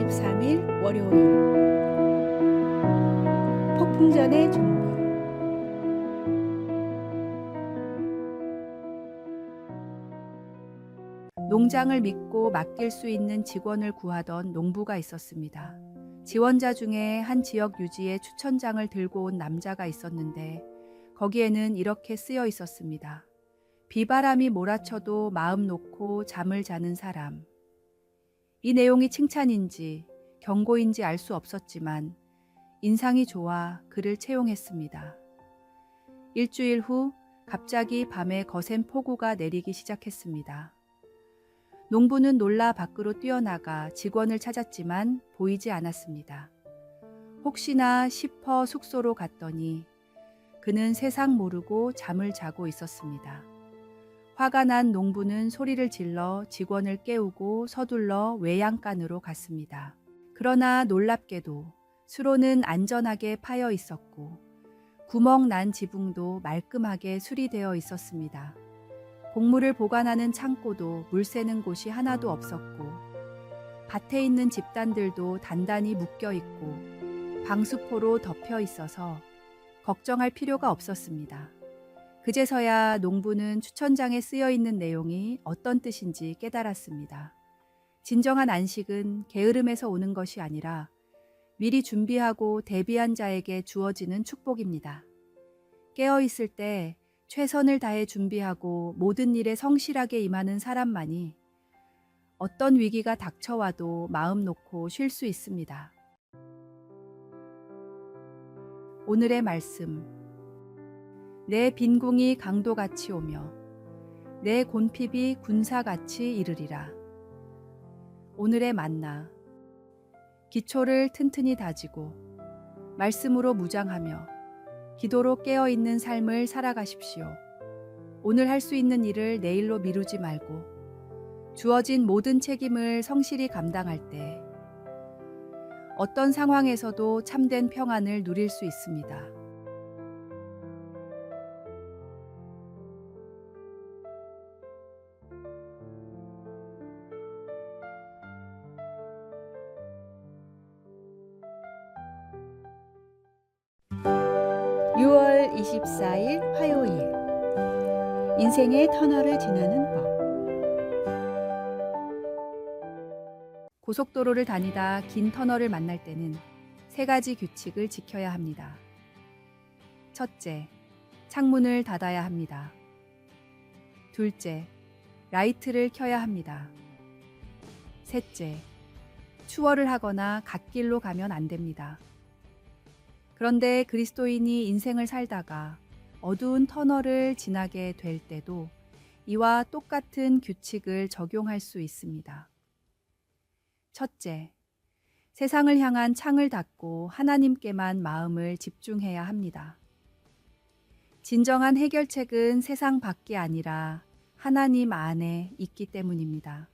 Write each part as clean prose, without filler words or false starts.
23일 월요일 폭풍전의 준비. 농장을 믿고 맡길 수 있는 직원을 구하던 농부가 있었습니다. 지원자 중에 한 지역 유지에 추천장을 들고 온 남자가 있었는데 거기에는 이렇게 쓰여 있었습니다. 비바람이 몰아쳐도 마음 놓고 잠을 자는 사람. 이 내용이 칭찬인지 경고인지 알 수 없었지만 인상이 좋아 그를 채용했습니다. 일주일 후 갑자기 밤에 거센 폭우가 내리기 시작했습니다. 농부는 놀라 밖으로 뛰어나가 직원을 찾았지만 보이지 않았습니다. 혹시나 싶어 숙소로 갔더니 그는 세상 모르고 잠을 자고 있었습니다. 화가 난 농부는 소리를 질러 직원을 깨우고 서둘러 외양간으로 갔습니다. 그러나 놀랍게도 수로는 안전하게 파여 있었고 구멍 난 지붕도 말끔하게 수리되어 있었습니다. 곡물을 보관하는 창고도 물 새는 곳이 하나도 없었고 밭에 있는 집단들도 단단히 묶여 있고 방수포로 덮여 있어서 걱정할 필요가 없었습니다. 그제서야 농부는 추천장에 쓰여 있는 내용이 어떤 뜻인지 깨달았습니다. 진정한 안식은 게으름에서 오는 것이 아니라 미리 준비하고 대비한 자에게 주어지는 축복입니다. 깨어있을 때 최선을 다해 준비하고 모든 일에 성실하게 임하는 사람만이 어떤 위기가 닥쳐와도 마음 놓고 쉴 수 있습니다. 오늘의 말씀. 내 빈궁이 강도같이 오며 내 곤핍이 군사같이 이르리라. 오늘의 만나. 기초를 튼튼히 다지고 말씀으로 무장하며 기도로 깨어있는 삶을 살아가십시오. 오늘 할 수 있는 일을 내일로 미루지 말고 주어진 모든 책임을 성실히 감당할 때 어떤 상황에서도 참된 평안을 누릴 수 있습니다. (6월 24일) 화요일. 인생의 터널을 지나는 법. 고속도로를 다니다 긴 터널을 만날 때는 3가지 규칙을 지켜야 합니다. 첫째, 창문을 닫아야 합니다. 둘째, 라이트를 켜야 합니다. 셋째, 추월을 하거나 갓길로 가면 안 됩니다. 그런데 그리스도인이 인생을 살다가 어두운 터널을 지나게 될 때도 이와 똑같은 규칙을 적용할 수 있습니다. 첫째, 세상을 향한 창을 닫고 하나님께만 마음을 집중해야 합니다. 진정한 해결책은 세상 밖이 아니라 하나님 안에 있기 때문입니다.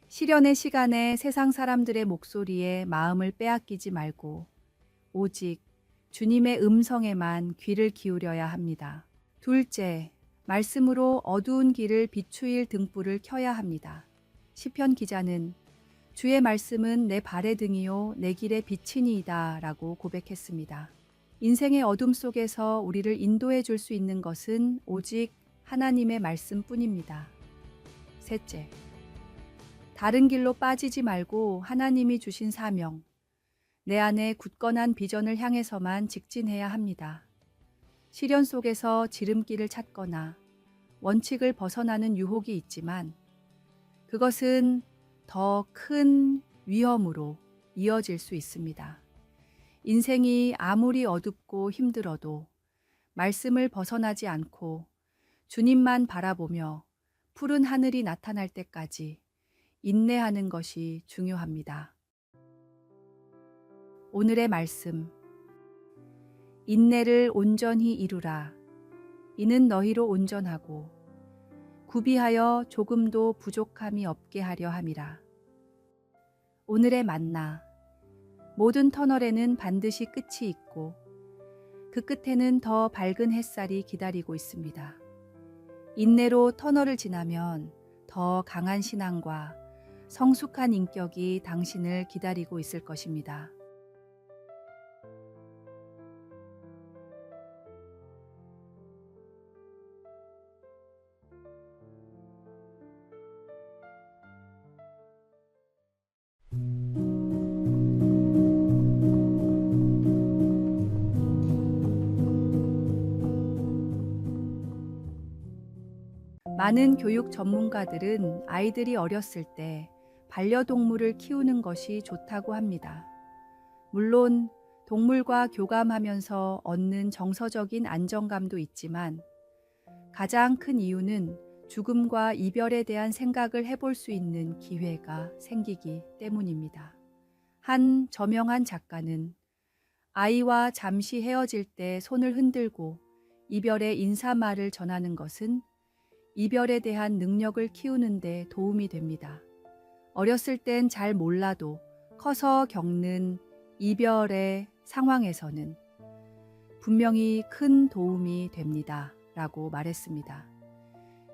시련의 시간에 세상 사람들의 목소리에 마음을 빼앗기지 말고 오직 주님의 음성에만 귀를 기울여야 합니다. 둘째, 말씀으로 어두운 길을 비추일 등불을 켜야 합니다. 시편 기자는 주의 말씀은 내 발의 등이요 내 길의 빛이니이다 라고 고백했습니다. 인생의 어둠 속에서 우리를 인도해 줄 수 있는 것은 오직 하나님의 말씀뿐입니다. 셋째, 다른 길로 빠지지 말고 하나님이 주신 사명, 내 안에 굳건한 비전을 향해서만 직진해야 합니다. 시련 속에서 지름길을 찾거나 원칙을 벗어나는 유혹이 있지만 그것은 더 큰 위험으로 이어질 수 있습니다. 인생이 아무리 어둡고 힘들어도 말씀을 벗어나지 않고 주님만 바라보며 푸른 하늘이 나타날 때까지 인내하는 것이 중요합니다. 오늘의 말씀. 인내를 온전히 이루라. 이는 너희로 온전하고 구비하여 조금도 부족함이 없게 하려 함이라. 오늘의 만나. 모든 터널에는 반드시 끝이 있고 그 끝에는 더 밝은 햇살이 기다리고 있습니다. 인내로 터널을 지나면 더 강한 신앙과 성숙한 인격이 당신을 기다리고 있을 것입니다. 많은 교육 전문가들은 아이들이 어렸을 때 반려동물을 키우는 것이 좋다고 합니다. 물론 동물과 교감하면서 얻는 정서적인 안정감도 있지만 가장 큰 이유는 죽음과 이별에 대한 생각을 해볼 수 있는 기회가 생기기 때문입니다. 한 저명한 작가는 아이와 잠시 헤어질 때 손을 흔들고 이별의 인사말을 전하는 것은 이별에 대한 능력을 키우는 데 도움이 됩니다. 어렸을 땐 잘 몰라도 커서 겪는 이별의 상황에서는 분명히 큰 도움이 됩니다. 라고 말했습니다.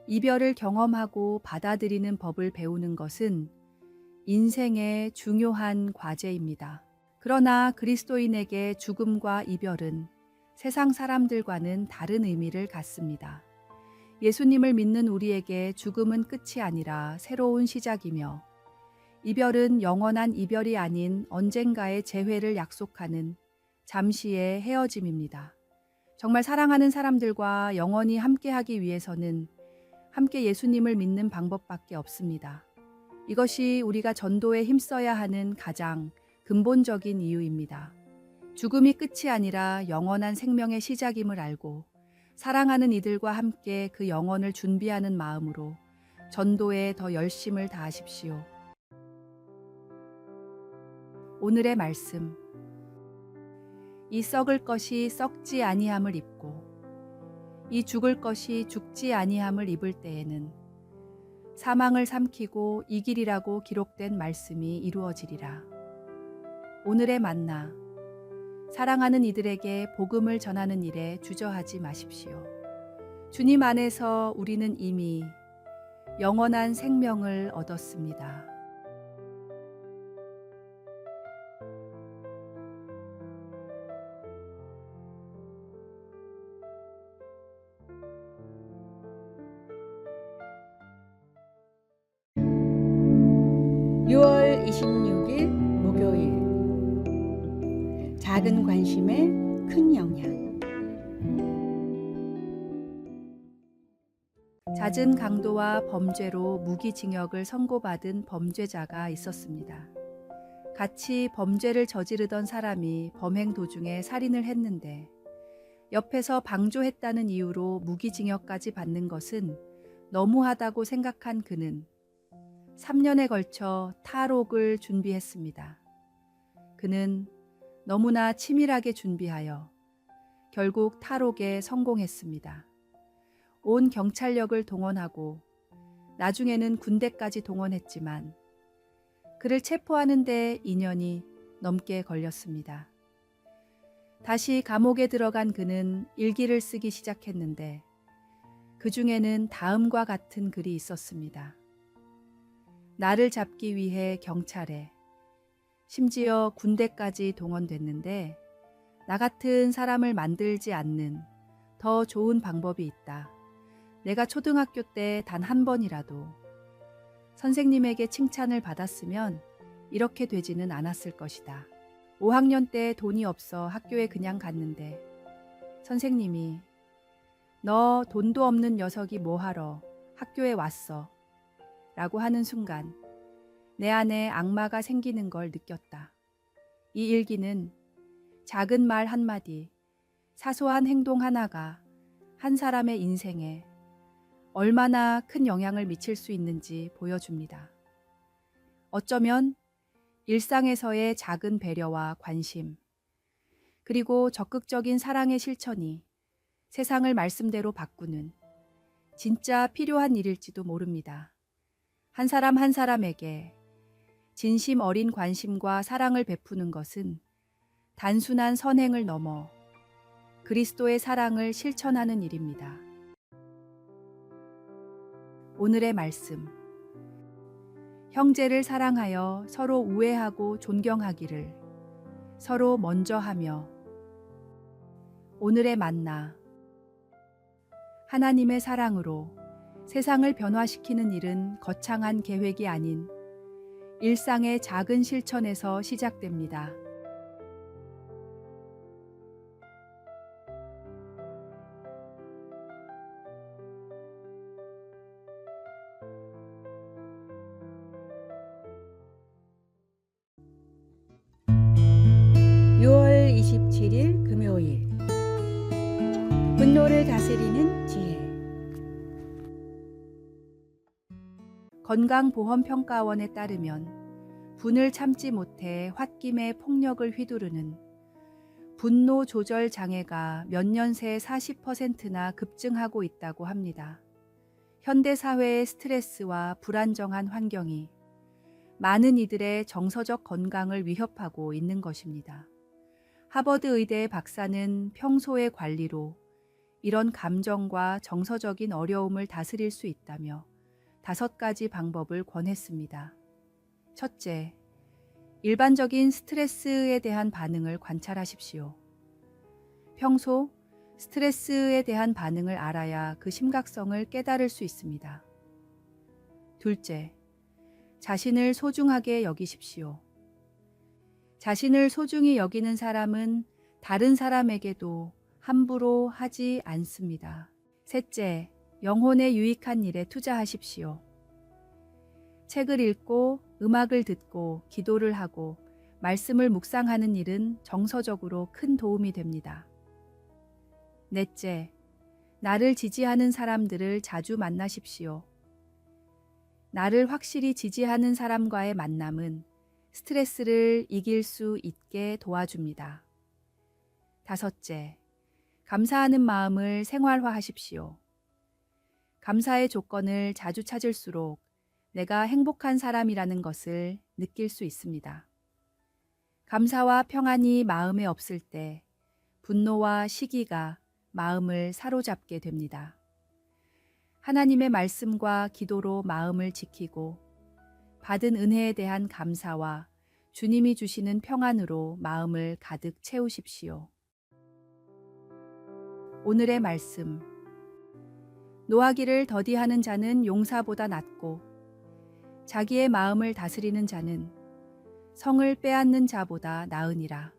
이별을 경험하고 받아들이는 법을 배우는 것은 인생의 중요한 과제입니다. 그러나 그리스도인에게 죽음과 이별은 세상 사람들과는 다른 의미를 갖습니다. 예수님을 믿는 우리에게 죽음은 끝이 아니라 새로운 시작이며 이별은 영원한 이별이 아닌 언젠가의 재회를 약속하는 잠시의 헤어짐입니다. 정말 사랑하는 사람들과 영원히 함께하기 위해서는 함께 예수님을 믿는 방법밖에 없습니다. 이것이 우리가 전도에 힘써야 하는 가장 근본적인 이유입니다. 죽음이 끝이 아니라 영원한 생명의 시작임을 알고 사랑하는 이들과 함께 그 영혼을 준비하는 마음으로 전도에 더 열심을 다하십시오. 오늘의 말씀. 이 썩을 것이 썩지 아니함을 입고 이 죽을 것이 죽지 아니함을 입을 때에는 사망을 삼키고 이기리라고 기록된 말씀이 이루어지리라. 오늘의 만나. 사랑하는 이들에게 복음을 전하는 일에 주저하지 마십시오. 주님 안에서 우리는 이미 영원한 생명을 얻었습니다. (6월 26일) 목요일. 작은 관심에 큰 영향. 잦은 강도와 범죄로 무기징역을 선고받은 범죄자가 있었습니다. 같이 범죄를 저지르던 사람이 범행 도중에 살인을 했는데 옆에서 방조했다는 이유로 무기징역까지 받는 것은 너무하다고 생각한 그는 3년에 걸쳐 탈옥을 준비했습니다. 그는 너무나 치밀하게 준비하여 결국 탈옥에 성공했습니다. 온 경찰력을 동원하고 나중에는 군대까지 동원했지만 그를 체포하는 데 2년이 넘게 걸렸습니다. 다시 감옥에 들어간 그는 일기를 쓰기 시작했는데 그 중에는 다음과 같은 글이 있었습니다. 나를 잡기 위해 경찰에, 심지어 군대까지 동원됐는데 나 같은 사람을 만들지 않는 더 좋은 방법이 있다. 내가 초등학교 때 단 한 번이라도 선생님에게 칭찬을 받았으면 이렇게 되지는 않았을 것이다. 5학년 때 돈이 없어 학교에 그냥 갔는데 선생님이 너 돈도 없는 녀석이 뭐하러 학교에 왔어? 라고 하는 순간 내 안에 악마가 생기는 걸 느꼈다. 이 일기는 작은 말 한마디, 사소한 행동 하나가 한 사람의 인생에 얼마나 큰 영향을 미칠 수 있는지 보여줍니다. 어쩌면 일상에서의 작은 배려와 관심, 그리고 적극적인 사랑의 실천이 세상을 말씀대로 바꾸는 진짜 필요한 일일지도 모릅니다. 한 사람 한 사람에게 진심 어린 관심과 사랑을 베푸는 것은 단순한 선행을 넘어 그리스도의 사랑을 실천하는 일입니다. 오늘의 말씀. 형제를 사랑하여 서로 우애하고 존경하기를 서로 먼저 하며. 오늘의 만나. 하나님의 사랑으로 세상을 변화시키는 일은 거창한 계획이 아닌 일상의 작은 실천에서 시작됩니다. (6월 27일) 금요일. 분노를 다스리는 지혜. 건강보험평가원에 따르면 분을 참지 못해 홧김에 폭력을 휘두르는 분노 조절 장애가 몇 년 새 40%나 급증하고 있다고 합니다. 현대 사회의 스트레스와 불안정한 환경이 많은 이들의 정서적 건강을 위협하고 있는 것입니다. 하버드 의대 박사는 평소의 관리로 이런 감정과 정서적인 어려움을 다스릴 수 있다며 5가지 방법을 권했습니다. 첫째, 일반적인 스트레스에 대한 반응을 관찰하십시오. 평소 스트레스에 대한 반응을 알아야 그 심각성을 깨달을 수 있습니다. 둘째, 자신을 소중하게 여기십시오. 자신을 소중히 여기는 사람은 다른 사람에게도 함부로 하지 않습니다. 셋째, 영혼에 유익한 일에 투자하십시오. 책을 읽고 음악을 듣고 기도를 하고 말씀을 묵상하는 일은 정서적으로 큰 도움이 됩니다. 넷째, 나를 지지하는 사람들을 자주 만나십시오. 나를 확실히 지지하는 사람과의 만남은 스트레스를 이길 수 있게 도와줍니다. 다섯째, 감사하는 마음을 생활화하십시오. 감사의 조건을 자주 찾을수록 내가 행복한 사람이라는 것을 느낄 수 있습니다. 감사와 평안이 마음에 없을 때 분노와 시기가 마음을 사로잡게 됩니다. 하나님의 말씀과 기도로 마음을 지키고 받은 은혜에 대한 감사와 주님이 주시는 평안으로 마음을 가득 채우십시오. 오늘의 말씀. 노하기를 더디하는 자는 용사보다 낫고 자기의 마음을 다스리는 자는 성을 빼앗는 자보다 나으니라.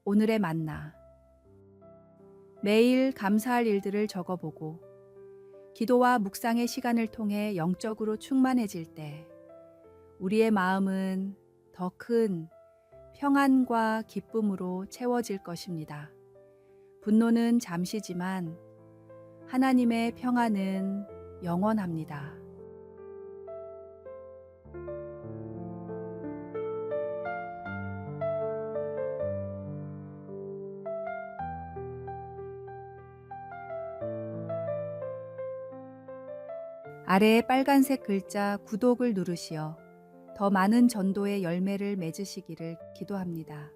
오늘의 만나. 매일 감사할 일들을 적어보고 기도와 묵상의 시간을 통해 영적으로 충만해질 때 우리의 마음은 더 큰 평안과 기쁨으로 채워질 것입니다. 분노는 잠시지만 하나님의 평안은 영원합니다. 아래의 빨간색 글자 구독을 누르시어 더 많은 전도의 열매를 맺으시기를 기도합니다.